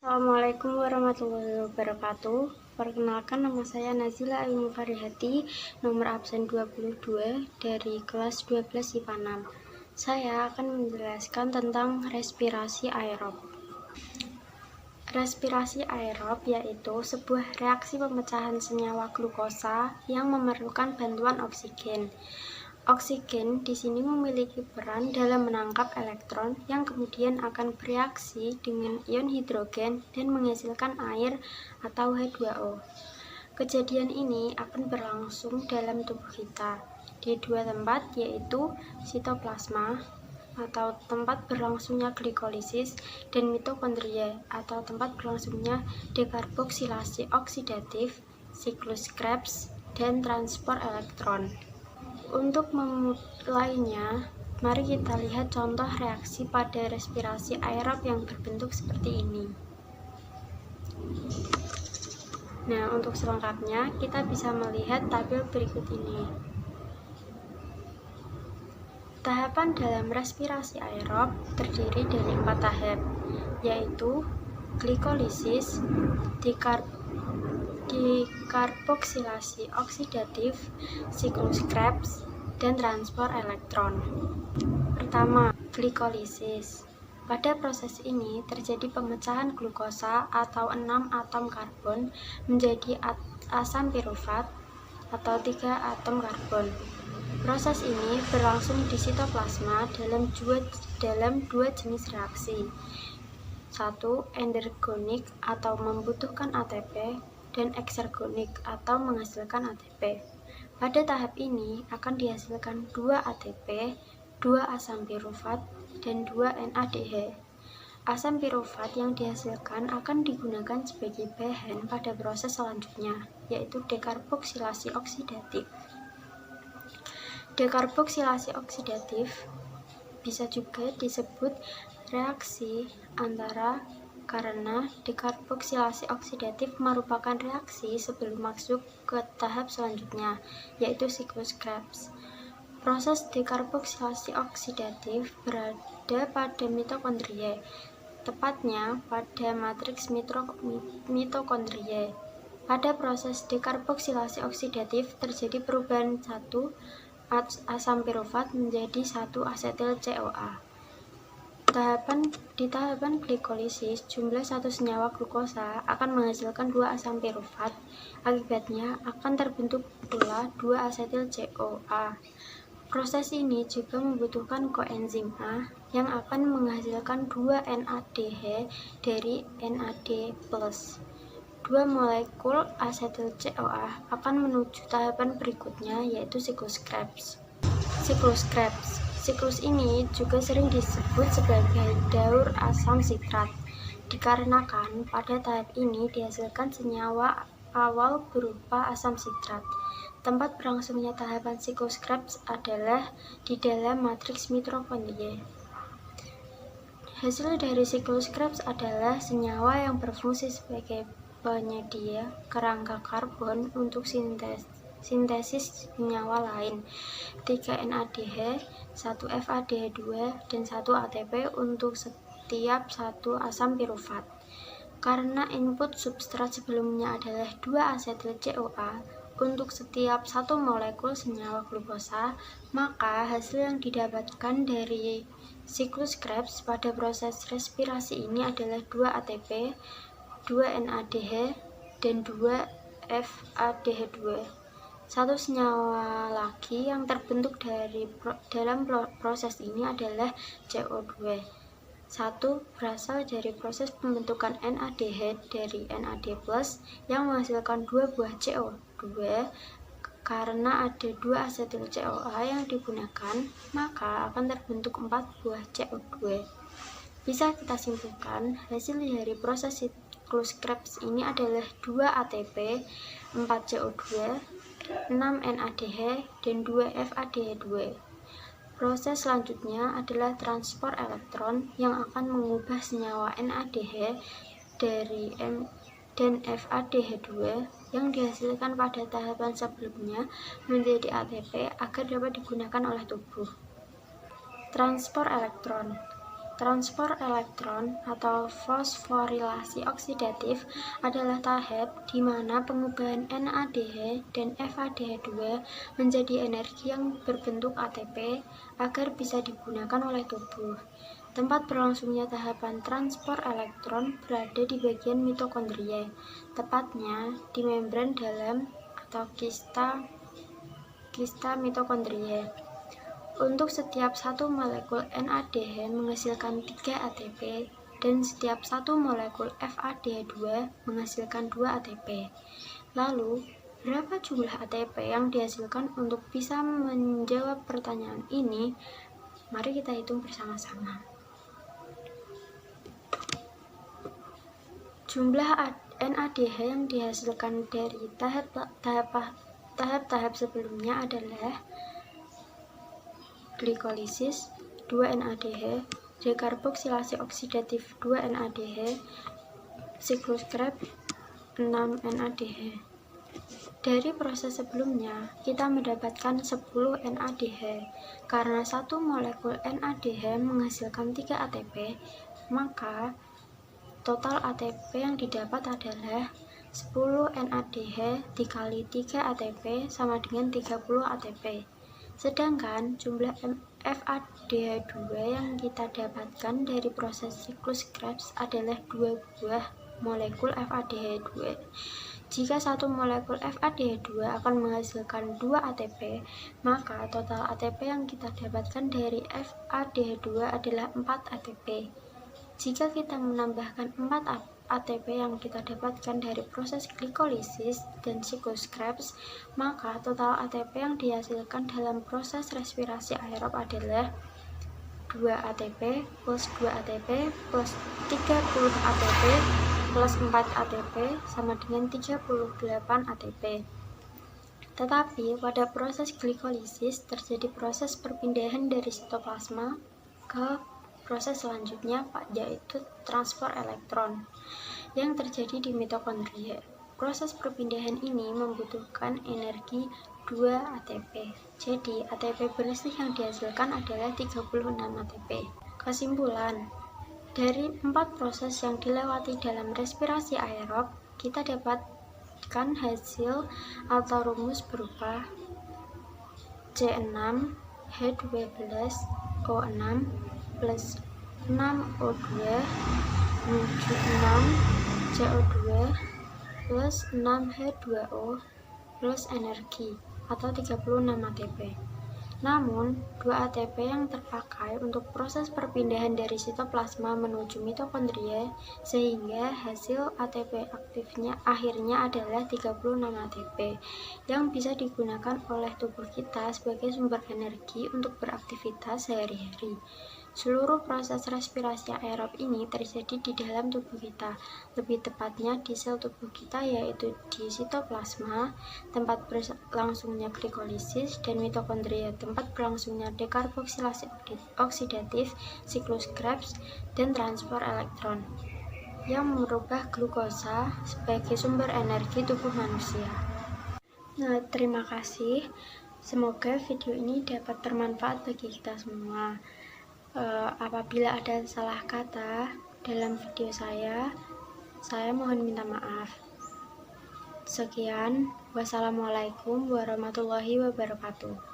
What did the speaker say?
Assalamualaikum warahmatullahi wabarakatuh. Perkenalkan, nama saya Nazila Ayu Farihati, nomor absen 22 dari kelas 12 IPA 6. Saya akan menjelaskan tentang respirasi aerob. Respirasi aerob yaitu sebuah reaksi pemecahan senyawa glukosa yang memerlukan bantuan oksigen. Oksigen di sini memiliki peran dalam menangkap elektron yang kemudian akan bereaksi dengan ion hidrogen dan menghasilkan air atau H2O. Kejadian ini akan berlangsung dalam tubuh kita di dua tempat, yaitu sitoplasma atau tempat berlangsungnya glikolisis dan mitokondria atau tempat berlangsungnya dekarboksilasi oksidatif, siklus Krebs, dan transport elektron. Untuk memulainya, mari kita lihat contoh reaksi pada respirasi aerob yang berbentuk seperti ini. Nah, untuk selengkapnya kita bisa melihat tabel berikut ini. Tahapan dalam respirasi aerob terdiri dari 4 tahap, yaitu glikolisis, dekarboksilasi oksidatif, siklus Krebs, dan transport elektron. Pertama, glikolisis. Pada proses ini terjadi pemecahan glukosa atau 6 atom karbon menjadi asam pirufat atau 3 atom karbon. Proses ini berlangsung di sitoplasma dalam dua jenis reaksi. 1. Endergonik atau membutuhkan ATP, dan eksergonik atau menghasilkan ATP. Pada tahap ini akan dihasilkan 2 ATP, 2 asam pirufat, dan 2 NADH. Asam pirufat yang dihasilkan akan digunakan sebagai bahan pada proses selanjutnya, yaitu dekarboksilasi oksidatif. Dekarboksilasi oksidatif bisa juga disebut reaksi antara karena dekarboksilasi oksidatif merupakan reaksi sebelum masuk ke tahap selanjutnya, yaitu siklus Krebs. Proses dekarboksilasi oksidatif berada pada mitokondria, tepatnya pada matriks mitokondria. Pada proses dekarboksilasi oksidatif terjadi perubahan 1 asam pirufat menjadi 1 asetil CoA. Di tahapan glikolisis, jumlah satu senyawa glukosa akan menghasilkan 2 asam pirufat. Akibatnya akan terbentuk pula 2 asetil CoA. Proses ini juga membutuhkan koenzim A yang akan menghasilkan 2 NADH dari NAD+. 2 molekul asetil CoA akan menuju tahapan berikutnya, yaitu siklus Krebs. Siklus ini juga sering disebut sebagai daur asam sitrat, dikarenakan pada tahap ini dihasilkan senyawa awal berupa asam sitrat. Tempat berlangsungnya tahapan siklus Krebs adalah di dalam matriks mitokondria. Hasil dari siklus Krebs adalah senyawa yang berfungsi sebagai penyedia kerangka karbon untuk sintesis senyawa lain, 3 NADH, 1 FADH2, dan 1 ATP untuk setiap 1 asam pirufat. Karena input substrat sebelumnya adalah 2 asetil CoA untuk setiap 1 molekul senyawa glukosa, maka hasil yang didapatkan dari siklus Krebs pada proses respirasi ini adalah 2 ATP, 2 NADH, dan 2 FADH2. Satu senyawa lagi yang terbentuk dalam proses ini adalah CO2. 1 berasal dari proses pembentukan NADH dari NAD+ yang menghasilkan 2 buah CO2. Karena ada 2 asetil CoA yang digunakan, maka akan terbentuk 4 buah CO2. Bisa kita simpulkan, hasil dari proses siklus Krebs ini adalah 2 ATP, 4 CO2, 6 NADH, dan 2 FADH2. Proses selanjutnya adalah transport elektron yang akan mengubah senyawa NADH dan FADH2 yang dihasilkan pada tahapan sebelumnya menjadi ATP agar dapat digunakan oleh tubuh. Transport elektron Transport elektron atau fosforilasi oksidatif adalah tahap di mana pengubahan NADH dan FADH2 menjadi energi yang berbentuk ATP agar bisa digunakan oleh tubuh. Tempat berlangsungnya tahapan transport elektron berada di bagian mitokondria, tepatnya di membran dalam atau kista mitokondria. Untuk setiap satu molekul NADH menghasilkan 3 ATP dan setiap satu molekul FADH2 menghasilkan 2 ATP. Lalu, berapa jumlah ATP yang dihasilkan? Untuk bisa menjawab pertanyaan ini, mari kita hitung bersama-sama. Jumlah NADH yang dihasilkan dari tahap-tahap sebelumnya adalah glikolisis 2 NADH, dekarboksilasi oksidatif 2 NADH, siklus Krebs 6 NADH. Dari proses sebelumnya, kita mendapatkan 10 NADH. Karena satu molekul NADH menghasilkan 3 ATP, maka total ATP yang didapat adalah 10 NADH dikali 3 ATP sama dengan 30 ATP. Sedangkan jumlah FADH2 yang kita dapatkan dari proses siklus Krebs adalah 2 buah molekul FADH2. Jika satu molekul FADH2 akan menghasilkan 2 ATP, maka total ATP yang kita dapatkan dari FADH2 adalah 4 ATP. Jika kita menambahkan 4 ATP yang kita dapatkan dari proses glikolisis dan siklus Krebs, maka total ATP yang dihasilkan dalam proses respirasi aerob adalah 2 ATP plus 2 ATP plus 30 ATP plus 4 ATP sama dengan 38 ATP. Tetapi pada proses glikolisis terjadi proses perpindahan dari sitoplasma ke proses selanjutnya, yaitu transport elektron yang terjadi di mitokondria. Proses perpindahan ini membutuhkan energi 2 ATP. Jadi, ATP bersih yang dihasilkan adalah 36 ATP. Kesimpulan, dari 4 proses yang dilewati dalam respirasi aerob, kita dapatkan hasil atau rumus berupa C6H12O6 plus 6O2 menuju 6CO2 plus 6H2O plus energi atau 36 ATP. Namun, 2 ATP yang terpakai untuk proses perpindahan dari sitoplasma menuju mitokondria, sehingga hasil ATP aktifnya akhirnya adalah 36 ATP yang bisa digunakan oleh tubuh kita sebagai sumber energi untuk beraktivitas sehari-hari. Seluruh proses respirasi aerob ini terjadi di dalam tubuh kita, lebih tepatnya di sel tubuh kita, yaitu di sitoplasma, tempat berlangsungnya glikolisis, dan mitokondria, tempat berlangsungnya dekarboksilasi oksidatif, siklus Krebs, dan transport elektron, yang merubah glukosa sebagai sumber energi tubuh manusia. Nah, terima kasih. Semoga video ini dapat bermanfaat bagi kita semua. Apabila ada salah kata dalam video saya mohon minta maaf. Sekian, wassalamualaikum warahmatullahi wabarakatuh.